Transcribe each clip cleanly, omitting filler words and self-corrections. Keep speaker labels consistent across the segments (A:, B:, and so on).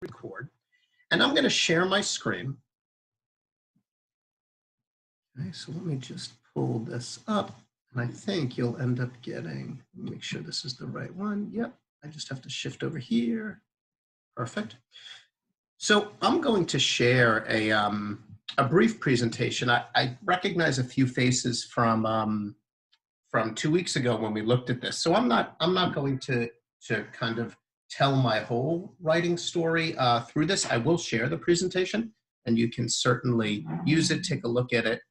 A: record, and I'm going to share my screen. Okay, so let me just pull this up, and I think you'll end up getting, make sure this is the right one. Yep, I just have to shift over here. Perfect. So I'm going to share a brief presentation. I recognize a few faces from 2 weeks ago when we looked at this. So I'm not going to kind of tell my whole writing story through this. I will share the presentation, and you can certainly use it, take a look at it,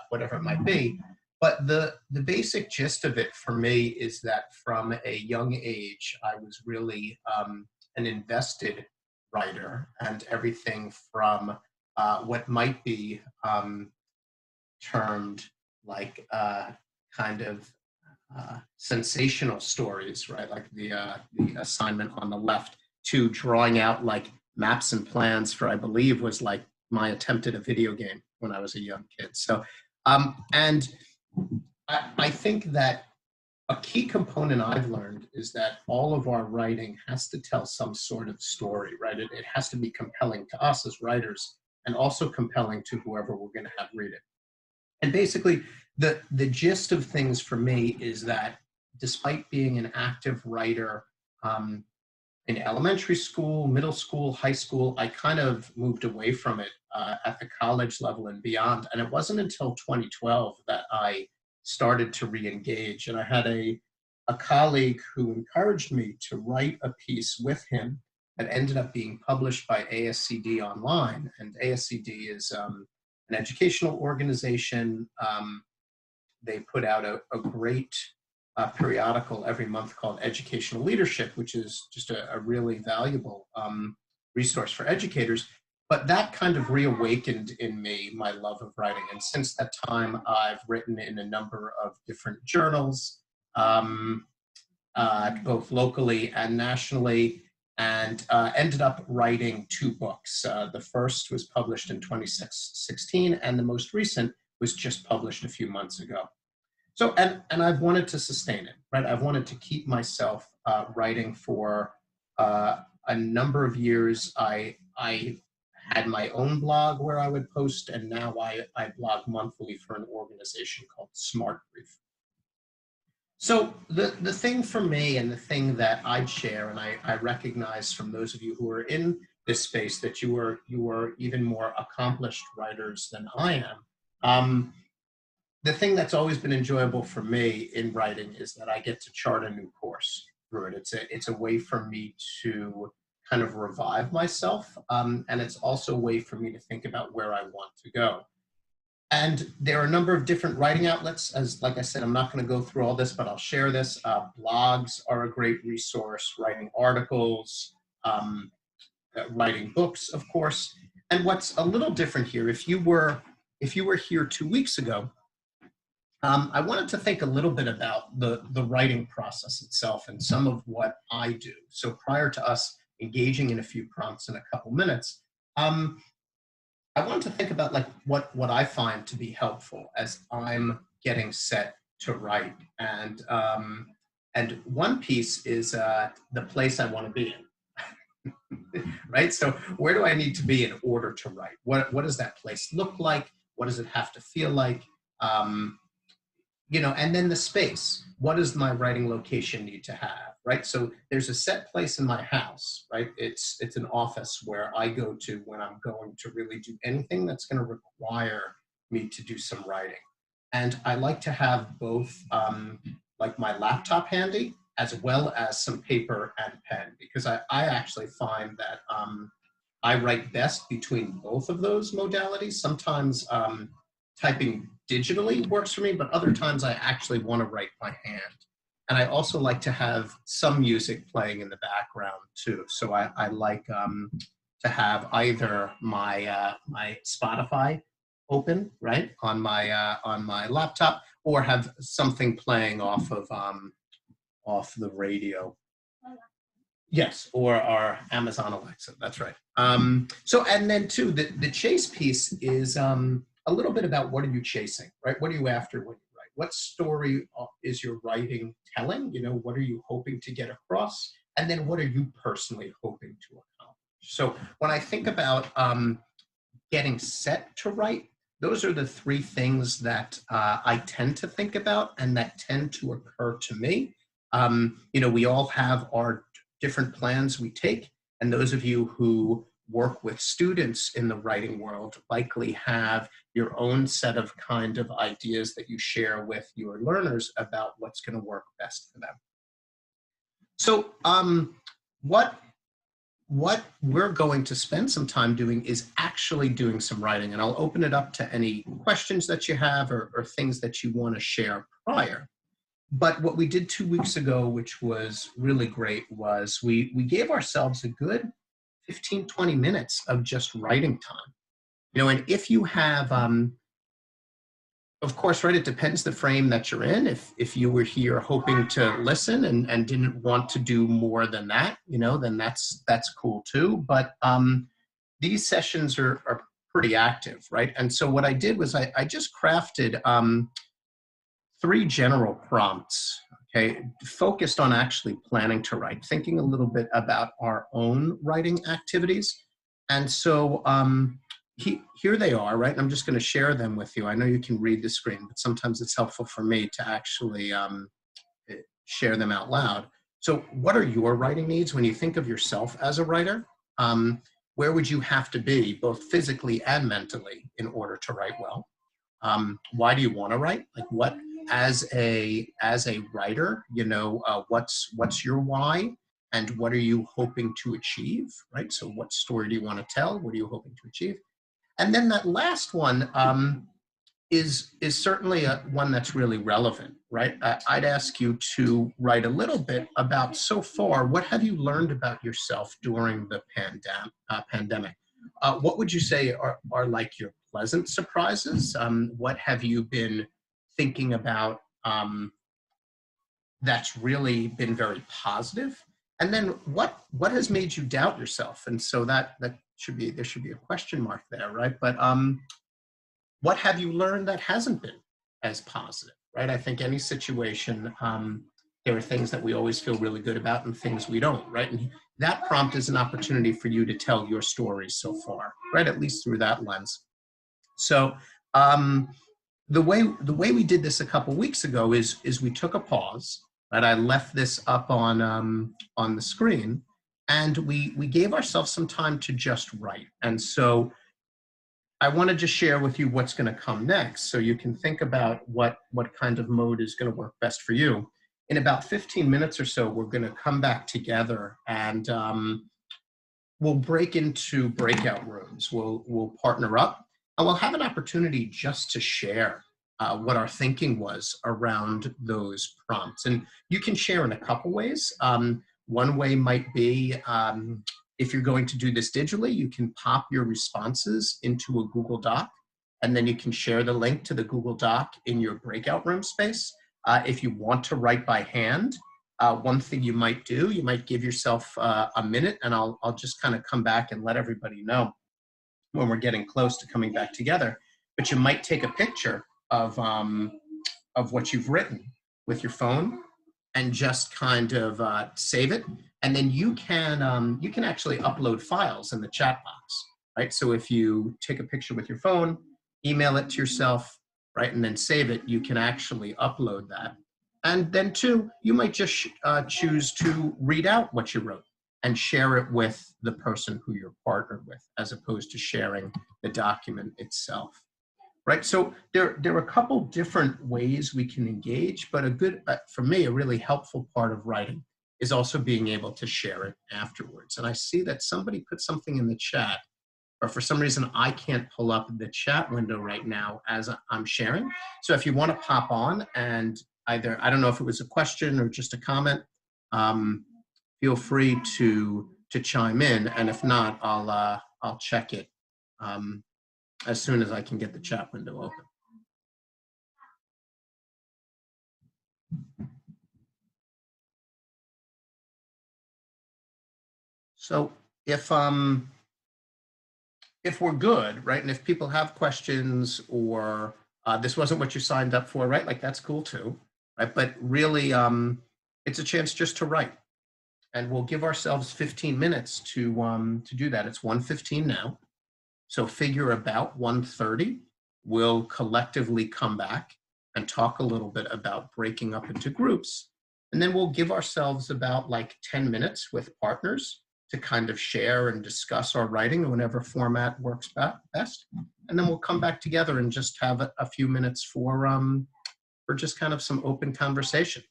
A: whatever it might be. But the basic gist of it for me is that from a young age, I was really an invested writer, and everything from what might be termed like kind of sensational stories, right? Like the assignment on the left, to drawing out like maps and plans for, I believe, was like my attempt at a video game when I was a young kid. So, and I think that a key component I've learned is that all of our writing has to tell some sort of story, right? It has to be compelling to us as writers, and also compelling to whoever we're going to have read it. And basically, the gist of things for me is that despite being an active writer in elementary school, middle school, high school, I kind of moved away from it at the college level and beyond. And it wasn't until 2012 that I started to re-engage. And I had a colleague who encouraged me to write a piece with him that ended up being published by ASCD Online. And ASCD is an educational organization. They put out a great periodical every month called Educational Leadership, which is just a really valuable resource for educators. But that kind of reawakened in me my love of writing. And since that time, I've written in a number of different journals, both locally and nationally, and ended up writing 2 books. The first was published in 2016, and the most recent was just published a few months ago. So, and I've wanted to sustain it, right? I've wanted to keep myself writing for a number of years. I had my own blog where I would post, and now I blog monthly for an organization called Smart Brief. So the thing for me, and the thing that I'd share, and I recognize from those of you who are in this space that you are even more accomplished writers than I am. The thing that's always been enjoyable for me in writing is that I get to chart a new course through it. It's a way for me to kind of revive myself, and it's also a way for me to think about where I want to go. And there are a number of different writing outlets. As like I said, I'm not going to go through all this, but I'll share this. Blogs are a great resource, writing articles, writing books, of course. And what's a little different here, if you were here 2 weeks ago, I wanted to think a little bit about the writing process itself and some of what I do. So prior to us engaging in a few prompts in a couple minutes, I wanted to think about like what I find to be helpful as I'm getting set to write. And one piece is the place I want to be in. Right? So where do I need to be in order to write? What does that place look like? What does it have to feel like? And then the space. What does my writing location need to have, right? So there's a set place in my house, right? It's an office where I go to when I'm going to really do anything that's going to require me to do some writing. And I like to have both like my laptop handy, as well as some paper and pen, because I actually find that I write best between both of those modalities. Sometimes typing digitally works for me, but other times I actually want to write by hand. And I also like to have some music playing in the background too. So I like to have either my Spotify open, right, on my laptop, or have something playing off the radio. Yes, or our Amazon Alexa. That's right. So, and then too, the chase piece is a little bit about what are you chasing, right? What are you after when you write? What story is your writing telling? What are you hoping to get across? And then what are you personally hoping to accomplish? So when I think about getting set to write, those are the three things that I tend to think about and that tend to occur to me. We all have our different plans we take, and those of you who work with students in the writing world likely have your own set of kind of ideas that you share with your learners about what's going to work best for them. So what we're going to spend some time doing is actually doing some writing, and I'll open it up to any questions that you have or things that you want to share prior. But what we did 2 weeks ago, which was really great, was we gave ourselves a good 15, 20 minutes of just writing time. And if you have, of course, right, it depends the frame that you're in. If you were here hoping to listen and didn't want to do more than that, then that's cool too. But these sessions are pretty active, right? And so what I did was I just crafted 3 general prompts, okay, focused on actually planning to write, thinking a little bit about our own writing activities. And so here they are, right? And I'm just going to share them with you. I know you can read the screen, but sometimes it's helpful for me to actually share them out loud. So what are your writing needs when you think of yourself as a writer? Where would you have to be, both physically and mentally, in order to write well? Why do you want to write? Like, what, as a writer, what's your why? And what are you hoping to achieve, right? So what story do you want to tell? What are you hoping to achieve? And then that last one is certainly one that's really relevant, right? I'd ask you to write a little bit about, so far, what have you learned about yourself during the pandemic? What would you say are like your pleasant surprises? What have you been thinking about that's really been very positive? And then what has made you doubt yourself? And so there should be a question mark there, right? But what have you learned that hasn't been as positive, right? I think any situation, there are things that we always feel really good about and things we don't, right? And that prompt is an opportunity for you to tell your stories so far, right? At least through that lens. So the way we did this a couple weeks ago is we took a pause, right? I left this up on the screen, and we gave ourselves some time to just write. And so I want to just share with you what's going to come next, so you can think about what kind of mode is going to work best for you. In about 15 minutes or so, we're going to come back together, and we'll break into breakout rooms. We'll partner up, and we'll have an opportunity just to share what our thinking was around those prompts. And you can share in a couple ways. One way might be, if you're going to do this digitally, you can pop your responses into a Google Doc, and then you can share the link to the Google Doc in your breakout room space. If you want to write by hand, one thing you might do, you might give yourself a minute, and I'll just kind of come back and let everybody know when we're getting close to coming back together. But you might take a picture of what you've written with your phone and just kind of save it. And then you can actually upload files in the chat box, right? So if you take a picture with your phone, email it to yourself, right, and then save it, you can actually upload that. And then 2, you might just choose to read out what you wrote and share it with the person who you're partnered with, as opposed to sharing the document itself. Right, so there are a couple different ways we can engage, but for me, a really helpful part of writing is also being able to share it afterwards. And I see that somebody put something in the chat, or for some reason I can't pull up the chat window right now as I'm sharing. So if you want to pop on and either, I don't know if it was a question or just a comment, feel free to chime in, and if not, I'll check it as soon as I can get the chat window open. So if we're good, right, and if people have questions, or this wasn't what you signed up for, right, like that's cool too, right? But really, it's a chance just to write. and we'll give ourselves 15 minutes to do that. It's 1:15 now. So figure about 1:30, we'll collectively come back and talk a little bit about breaking up into groups. And then we'll give ourselves about like 10 minutes with partners to kind of share and discuss our writing in whatever format works best. And then we'll come back together and just have a few minutes for just kind of some open conversation.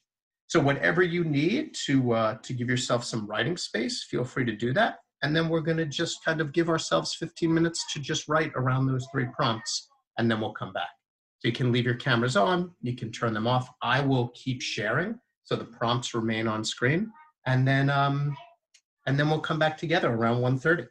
A: So whatever you need to give yourself some writing space, feel free to do that. And then we're going to just kind of give ourselves 15 minutes to just write around those 3 prompts, and then we'll come back. So you can leave your cameras on, you can turn them off. I will keep sharing so the prompts remain on screen, and then we'll come back together around 1:30.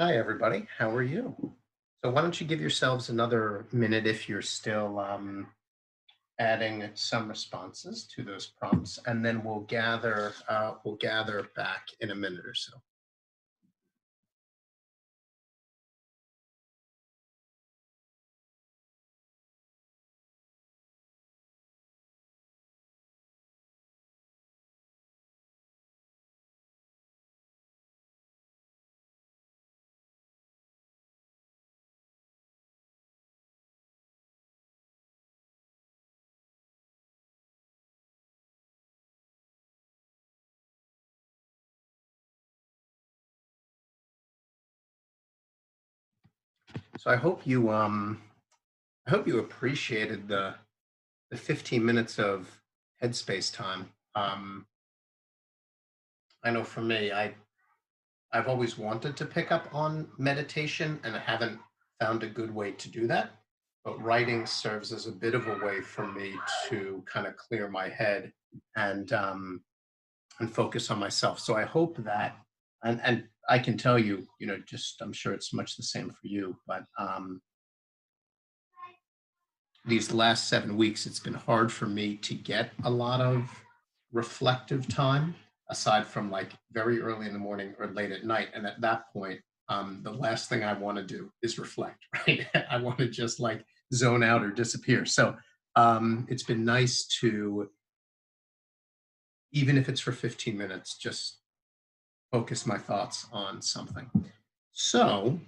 A: Hi, everybody. How are you? So why don't you give yourselves another minute if you're still adding some responses to those prompts, and then we'll gather back in a minute or so. So I hope you appreciated the 15 minutes of headspace time. I know for me, I've always wanted to pick up on meditation, and I haven't found a good way to do that. But writing serves as a bit of a way for me to kind of clear my head and and focus on myself. So I hope that, and I can tell you, just I'm sure it's much the same for you, but these last 7 weeks, it's been hard for me to get a lot of reflective time aside from like very early in the morning or late at night. And at that point, the last thing I want to do is reflect, right? I want to just like zone out or disappear. So it's been nice to, even if it's for 15 minutes, just focus my thoughts on something. So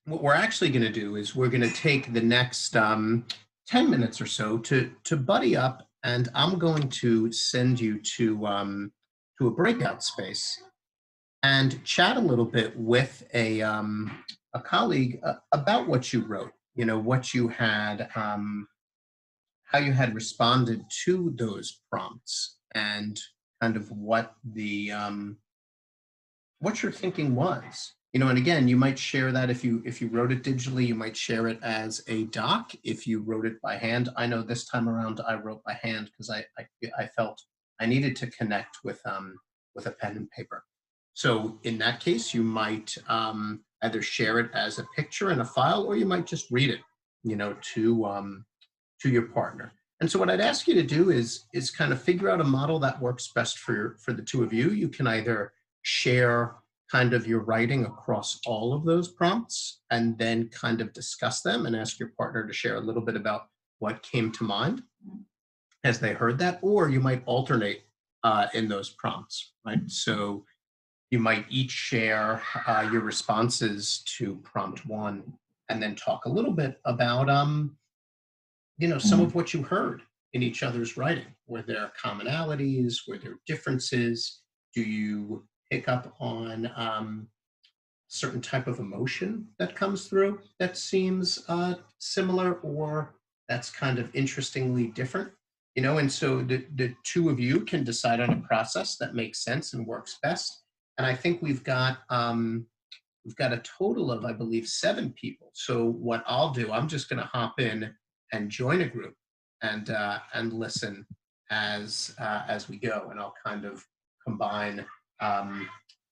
A: what we're actually going to do is we're going to take the next 10 minutes or so to buddy up, and I'm going to send you to a breakout space and chat a little bit with a colleague about what you wrote, what you had, how you had responded to those prompts, and kind of what your thinking was. And again, you might share that if you wrote it digitally, you might share it as a doc. If you wrote it by hand, I know this time around I wrote by hand because I felt I needed to connect with a pen and paper. So in that case, you might either share it as a picture in a file, or you might just read it, to your partner. And so what I'd ask you to do is kind of figure out a model that works best for the two of you. You can either share kind of your writing across all of those prompts and then kind of discuss them and ask your partner to share a little bit about what came to mind as they heard that, or you might alternate in those prompts, right? So you might each share your responses to prompt one and then talk a little bit about some of what you heard in each other's writing. Were there commonalities? Were there differences? Do you pick up on certain type of emotion that comes through that seems similar, or that's kind of interestingly different? And so the two of you can decide on a process that makes sense and works best. And I think we've got a total of, I believe, 7 people. So what I'll do, I'm just going to hop in and join a group and listen as we go, and I'll kind of combine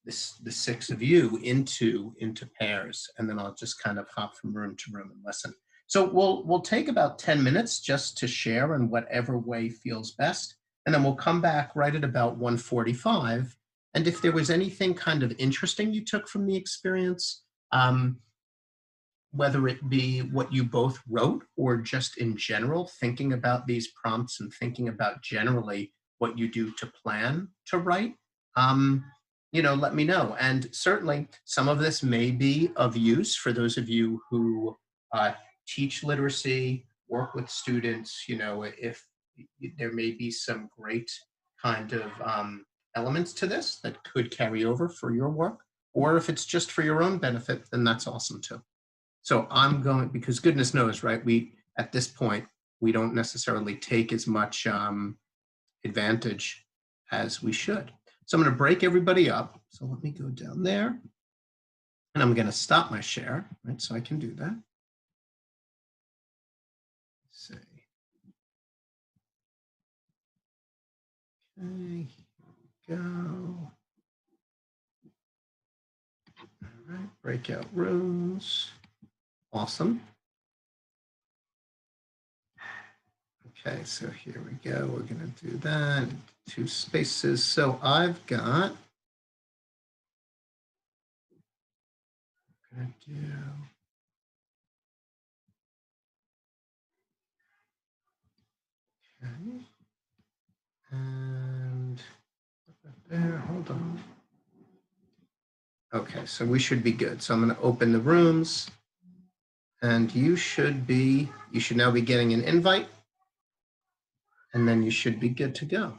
A: the 6 of you into pairs, and then I'll just kind of hop from room to room and listen. So we'll take about 10 minutes just to share in whatever way feels best, and then we'll come back right at about 1:45. And if there was anything kind of interesting you took from the experience, um, whether it be what you both wrote or just in general, thinking about these prompts and thinking about generally what you do to plan to write, um, let me know. And certainly some of this may be of use for those of you who teach literacy, work with students. If there may be some great kind of elements to this that could carry over for your work, or if it's just for your own benefit, then that's awesome too. So I'm going, because goodness knows, right? At this point, we don't necessarily take as much advantage as we should. So I'm going to break everybody up. So let me go down there, and I'm going to stop my share, right? So I can do that. Let's see. Okay, here we go. All right. breakout rooms. Awesome. Okay, so here we go. We're going to do that. 2 spaces. So I've got. I'm going to do. Okay. And there, hold on. Okay, so we should be good. So I'm going to open the rooms and you should now be getting an invite and then you should be good to go.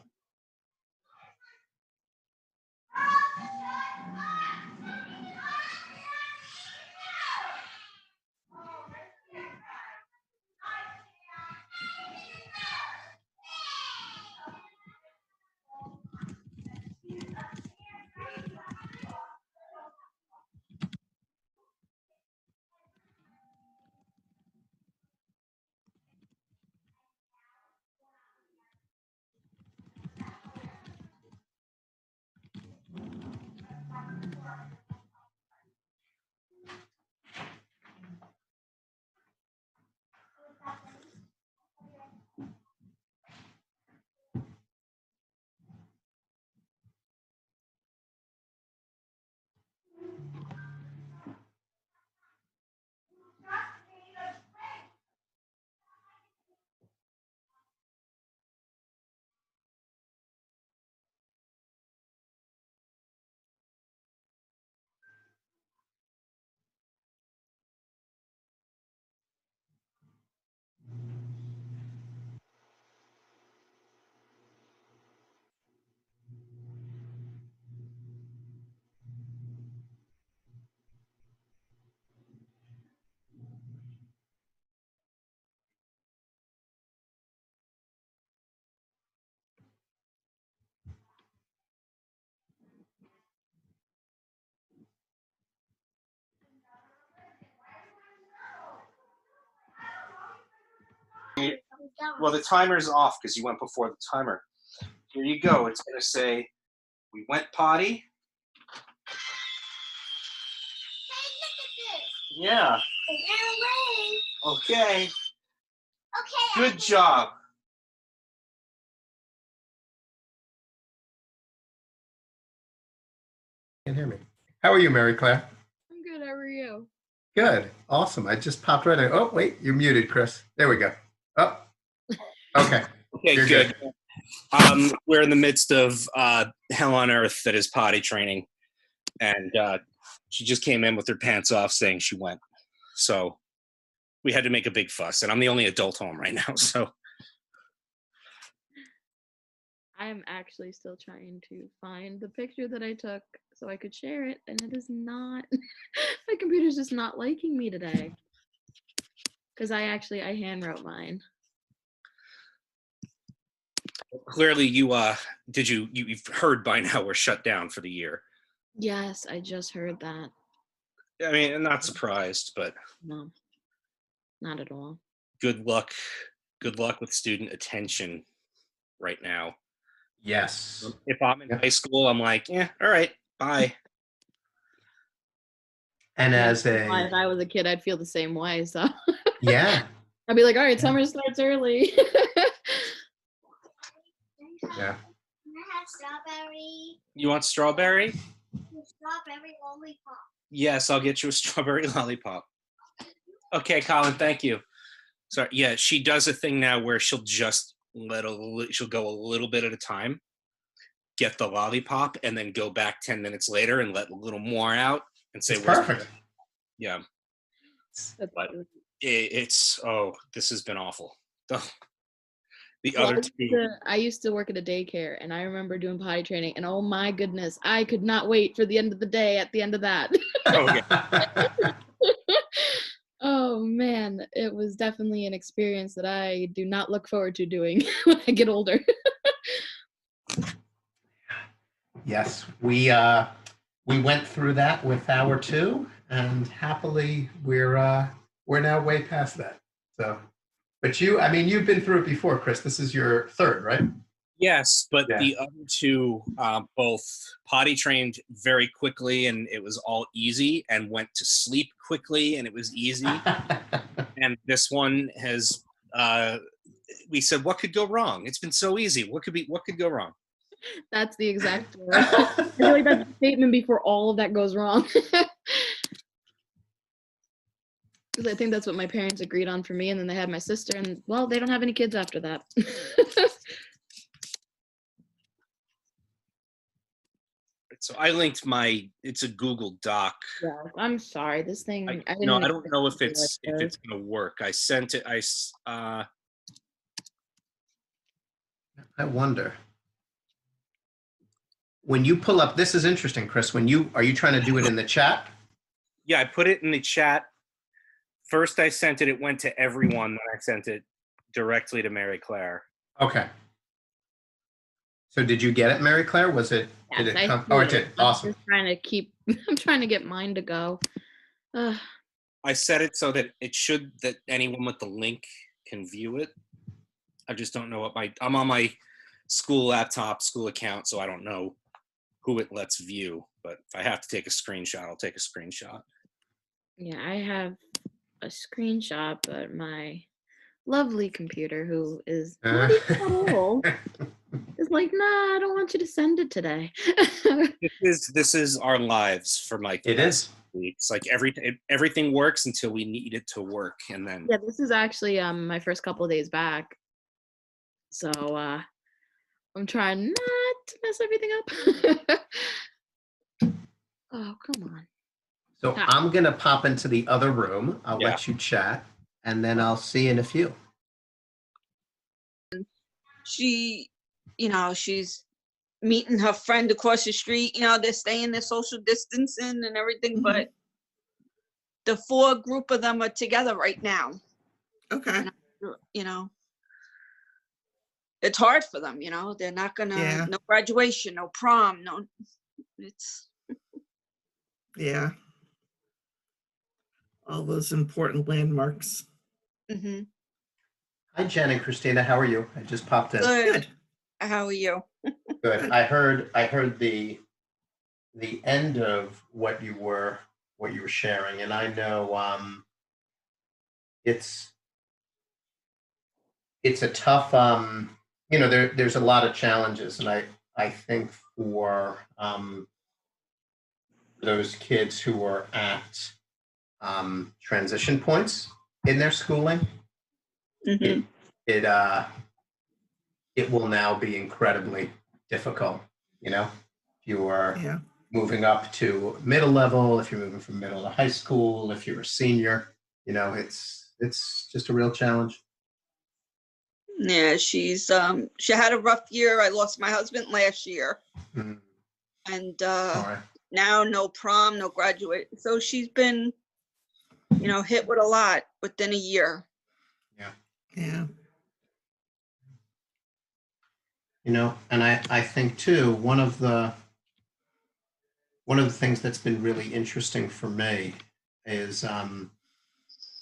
B: Well, the timer's off because you went before the timer. Here you go. It's going to say, we went potty. Yeah. Okay. Good job.
A: Can't hear me. How are you, Mary Claire?
C: I'm good. How are you?
A: Good. Awesome. I just popped right in. Oh, wait, you're muted, Chris. There we go. Oh, okay.
B: Okay,
A: You're
B: good. We're in the midst of hell on earth that is potty training. And she just came in with her pants off saying she went. So we had to make a big fuss. And I'm the only adult home right now. So
C: I'm actually still trying to find the picture that I took so I could share it, and it is not. My computer's just not liking me today. Because I hand wrote mine.
B: clearly you've heard by now we're shut down for the year.
C: Yes, I just heard that.
B: I mean, I'm not surprised, but
C: No, not at all.
B: good luck with student attention right now.
A: Yes.
B: If I'm in high school, I'm like, yeah, all right, bye.
A: And
C: Yeah,
A: as a,
C: if I was a kid, I'd feel the same way. So
A: yeah,
C: I'd be like, all right,
A: Yeah.
C: summer starts early.
A: yeah.
D: Can I have strawberry?
B: You want strawberry?
D: Strawberry lollipop.
B: Yes, I'll get you a strawberry lollipop. Okay, Colin, thank you. Sorry, yeah, she does a thing now where she'll just she'll go a little bit at a time, get the lollipop, and then go back 10 minutes later and let a little more out and say,
A: It's perfect.
B: Yeah.
C: That's
B: But
C: cute.
B: this has been awful. The
C: Well,
B: other two.
C: I used to work at a daycare, and I remember doing potty training, and oh my goodness, I could not wait for the end of the day at the end of that. Oh man, it was definitely an experience that I do not look forward to doing when I get older.
A: Yes, we went through that with our 2, and happily we're now way past that. So, but you've been through it before, Chris. This is your 3rd, right?
B: Yes, but
A: Yeah.
B: the other two both potty trained very quickly, and it was all easy, and went to sleep quickly, and it was easy. And this one has, we said, what could go wrong? It's been so easy. What could go wrong?
C: That's the exact word. I feel like that's a statement before all of that goes wrong. Because I think that's what my parents agreed on for me, and then they had my sister, and well, they don't have any kids after that.
B: So I linked it's a Google Doc.
C: Yeah, I'm sorry. This thing, I didn't
B: No, I
C: expect
B: don't know
C: it
B: if
C: to be like this.
B: it's gonna work. I sent it.
A: I wonder. When you pull up, this is interesting, Chris. Are you trying to do it in the chat?
B: Yeah, I put it in the chat. First, I sent it. It went to everyone. Then I sent it directly to Mary Claire.
A: Okay. So did you get it, Mary Claire? Did
C: Yes,
A: it
C: I
A: come?
C: see
A: Oh, it did.
C: I'm
A: Awesome.
C: just trying to keep. I'm trying to get mine to go. Ugh.
B: I set it so that that anyone with the link can view it. I just don't know I'm on my school laptop, school account, so I don't know who it lets view. But if I have to take a screenshot, I'll take a screenshot.
C: Yeah, I have a screenshot, but my lovely computer, who is not even that old, is like, nah, I don't want you to send it today.
B: This is our lives for Mike.
A: It is.
B: It's like everything works until we need it to work, and then
C: Yeah, this is actually my first couple of days back, so I'm trying not to mess everything up. Oh, come on.
A: So I'm going to pop into the other room. I'll
B: Yeah.
A: let you chat, and then I'll see you in a few.
E: She, she's meeting her friend across the street. They're staying their social distancing and everything,
F: Mhm.
E: but the 4 group of them are together right now.
F: Okay.
E: It's hard for them, they're not gonna,
F: Yeah.
E: no graduation, no prom, no, it's,
F: Yeah. All those important landmarks.
E: mhm.
A: Hi, Jen and Christina. How are you? I just popped in.
E: Good.
F: Good.
E: How are you?
A: Good. I heard the end of what you were sharing, and I know it's a tough there's a lot of challenges, and I think for those kids who are at transition points in their schooling,
E: Mhm.
A: it will now be incredibly difficult. If you are
F: Yeah.
A: moving up to middle level, if you're moving from middle to high school, if you're a senior, it's just a real challenge.
E: Yeah, she had a rough year. I lost my husband last year,
A: Mhm.
E: and
A: All right.
E: now no prom, no graduate. So she's been, hit with a lot within a year.
F: Yeah.
A: And I think too, one of the things that's been really interesting for me is and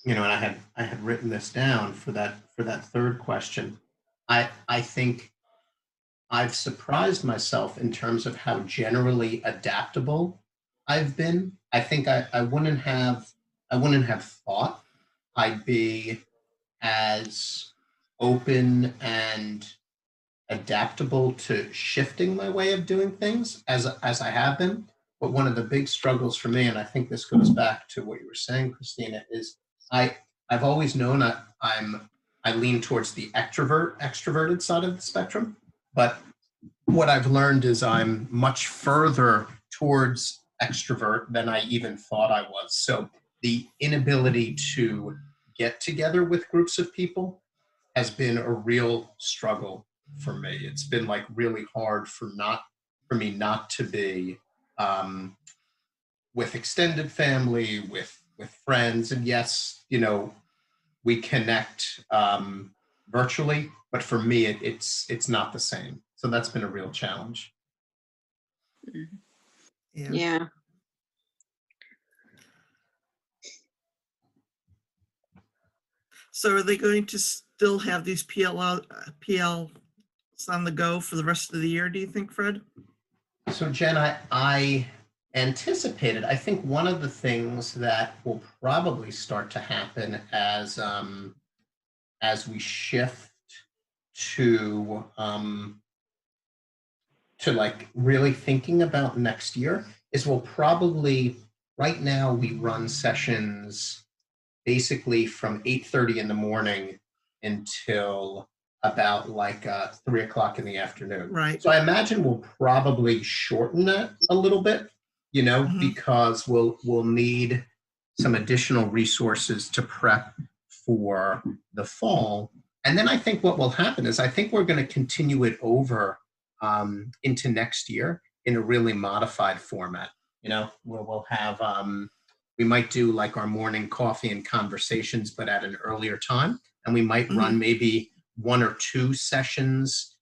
A: I had written this down for that third question. I think I've surprised myself in terms of how generally adaptable I've been. I think I wouldn't have thought I'd be as open and adaptable to shifting my way of doing things as I have been. But one of the big struggles for me, and I think this goes back to what you were saying, Christina, is I've always known I lean towards the extroverted side of the spectrum, but what I've learned is I'm much further towards extrovert than I even thought I was. So the inability to get together with groups of people has been a real struggle for me. It's been like really hard for me not to be with extended family, with friends, and yes, we connect virtually, but for me, it's not the same. So that's been a real challenge.
F: Yeah.
E: Yeah.
F: So are they going to still have these PLCs on the go for the rest of the year, do you think, Fred?
A: So Jen, I anticipated, I think one of the things that will probably start to happen as we shift to like really thinking about next year is we'll probably, right now we run sessions basically from 8:30 in the morning until about like 3 o'clock in the afternoon.
F: Right.
A: So I imagine we'll probably shorten that a little bit,
F: Mhm.
A: because we'll need some additional resources to prep for the fall. And then I think what will happen is I think we're going to continue it over into next year in a really modified format, where we'll have, we might do like our morning coffee and conversations, but at an earlier time. And we might run maybe 1 or 2 sessions,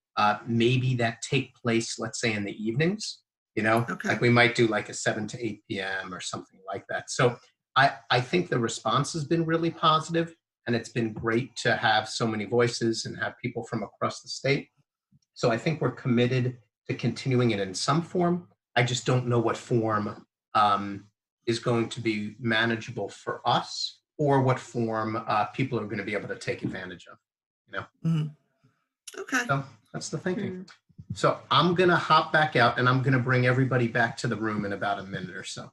A: maybe that take place, let's say in the evenings,
F: Okay.
A: like we might do like a 7 to 8 p.m. or something like that. So I think the response has been really positive, and it's been great to have so many voices and have people from across the state. So I think we're committed to continuing it in some form. I just don't know what form is going to be manageable for us, or what form people are going to be able to take advantage of.
F: Okay.
A: So that's the thinking. So I'm going to hop back out, and I'm going to bring everybody back to the room in about a minute or so.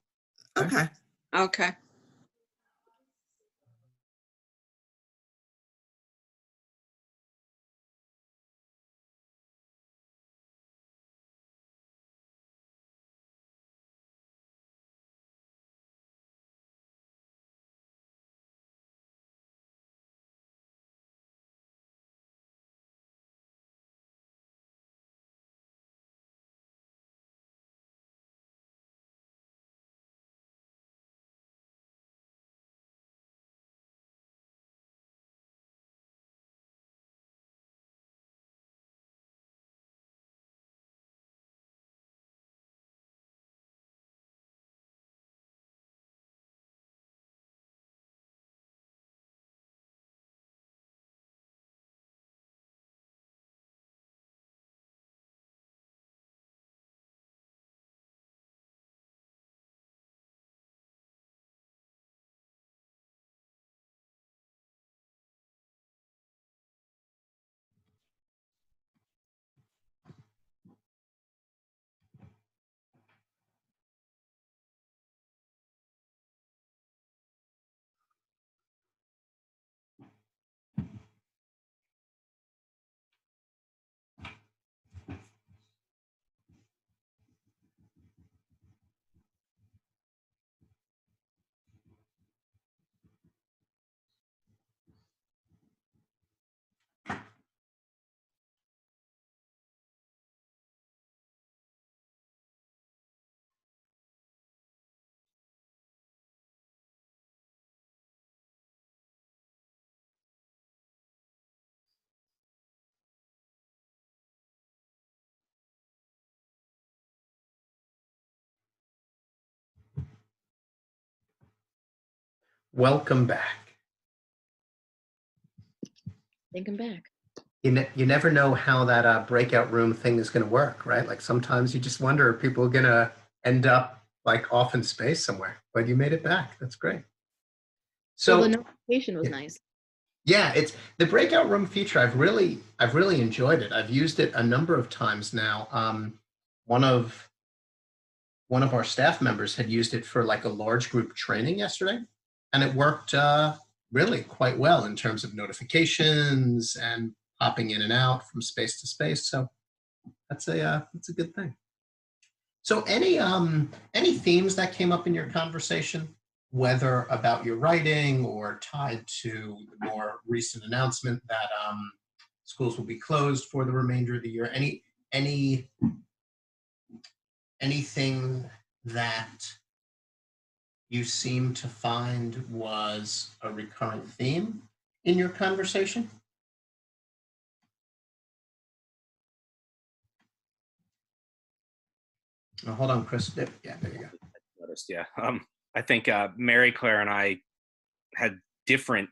F: Okay.
E: Okay.
A: Welcome back.
C: Think I'm back.
A: You never know how that breakout room thing is going to work, right? Like sometimes you just wonder if people are going to end up like off in space somewhere, but you made it back. That's great.
C: Well, the
A: So
C: notification was
A: yeah.
C: nice.
A: Yeah, it's the breakout room feature. I've really enjoyed it. I've used it a number of times now. One of our staff members had used it for like a large group training yesterday, and it worked really quite well in terms of notifications and popping in and out from space to space. So that's a good thing. So any themes that came up in your conversation, whether about your writing or tied to the more recent announcement that schools will be closed for the remainder of the year? Anything that you seem to find was a recurrent theme in your conversation? Oh, hold on, Chris. Yeah, there you go.
B: Noticed, yeah. I think Mary Claire and I had different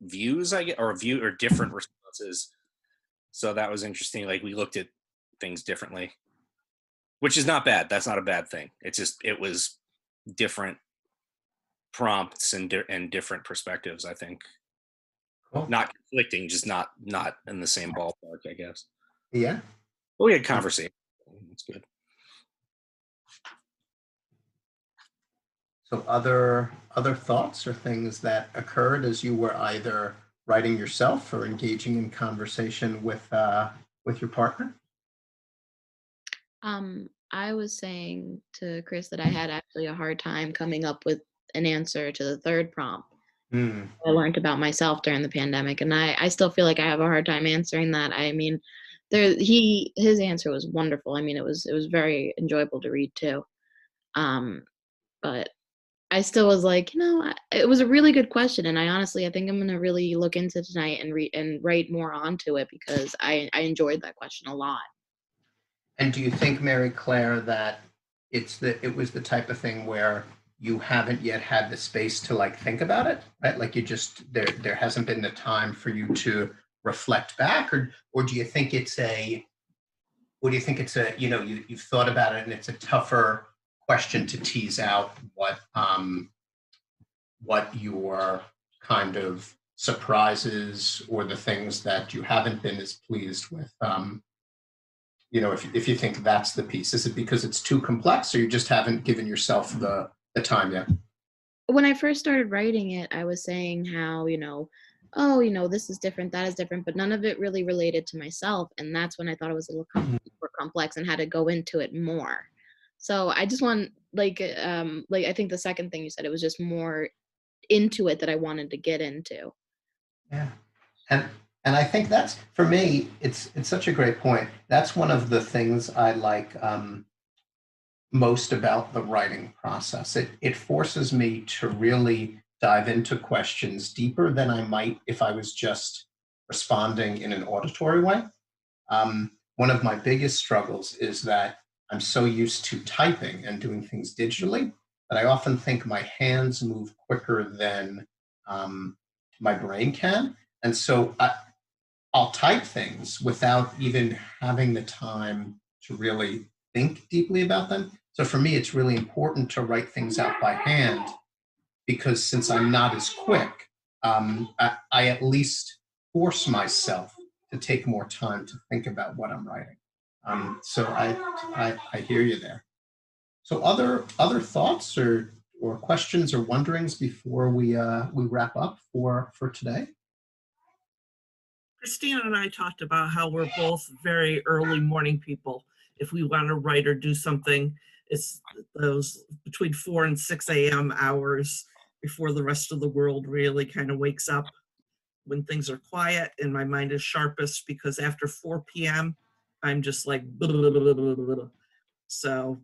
B: views, or different responses. So that was interesting. Like we looked at things differently, which is not bad. That's not a bad thing. It's just, it was different prompts and different perspectives, I think.
A: Cool.
B: Not conflicting, just not in the same ballpark, I guess.
A: Yeah.
B: But we had conversation. That's good.
A: So other thoughts or things that occurred as you were either writing yourself or engaging in conversation with your partner?
C: I was saying to Chris that I had actually a hard time coming up with an answer to the third prompt.
A: Hmm.
C: I learned about myself during the pandemic, and I still feel like I have a hard time answering that. I mean, his answer was wonderful. I mean, it was very enjoyable to read too. But I still was like, it was a really good question, and I think I'm gonna really look into tonight and read and write more onto it because I enjoyed that question a lot.
A: And do you think, Mary Claire, that it was the type of thing where you haven't yet had the space to like think about it, right? Like you just there hasn't been the time for you to reflect back, or do you think it's a you've thought about it and it's a tougher question to tease out what your kind of surprises or the things that you haven't been as pleased with? If you think that's the piece, is it because it's too complex or you just haven't given yourself the time yet?
C: When I first started writing it, I was saying how, this is different, that is different, but none of it really related to myself. And that's when I thought it was a little more complex and had to go into it more. So I just want, I think the second thing you said, it was just more into it that I wanted to get into.
A: Yeah. And I think that's, for me, it's such a great point. That's one of the things I like most about the writing process. It forces me to really dive into questions deeper than I might if I was just responding in an auditory way. One of my biggest struggles is that I'm so used to typing and doing things digitally that I often think my hands move quicker than my brain can. And so I'll type things without even having the time to really think deeply about them. So for me, it's really important to write things out by hand because since I'm not as quick, I at least force myself to take more time to think about what I'm writing. So I hear you there. So other thoughts or questions or wonderings before we wrap up for today?
F: Christina and I talked about how we're both very early morning people. If we want to write or do something, it's those between 4 and 6 a.m. hours before the rest of the world really kind of wakes up, when things are quiet and my mind is sharpest, because after 4 p.m., I'm just like, blah, blah, blah, blah, blah, blah. So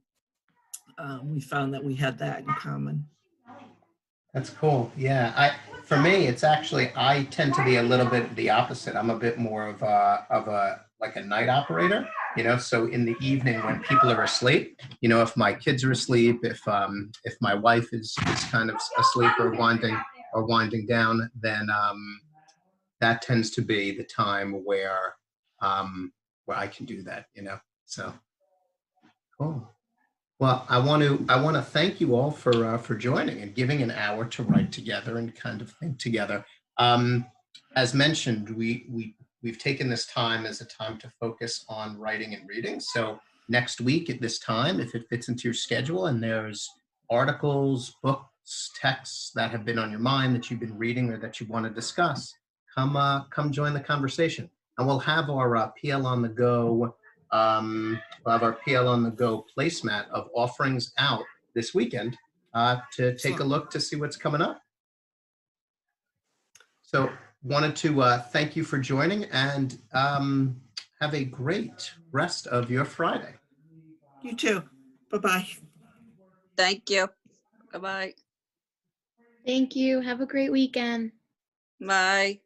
F: we found that we had that in common.
A: That's cool. Yeah, for me, it's actually I tend to be a little bit the opposite. I'm a bit more of a like a night operator. So in the evening when people are asleep, if my kids are asleep, if my wife is kind of asleep or winding down, then that tends to be the time where I can do that. So cool. Well, I want to thank you all for joining and giving an hour to write together and kind of think together. As mentioned, we've taken this time as a time to focus on writing and reading. So next week at this time, if it fits into your schedule and there's articles, books, texts that have been on your mind that you've been reading or that you want to discuss, come join the conversation. And we'll have our PL on the Go. We'll have our PL on the Go placemat of offerings out this weekend to take a look to see what's coming up. So wanted to thank you for joining and have a great rest of your Friday.
F: You too. Bye-bye.
E: Thank you. Bye-bye.
C: Thank you. Have a great weekend.
E: Bye.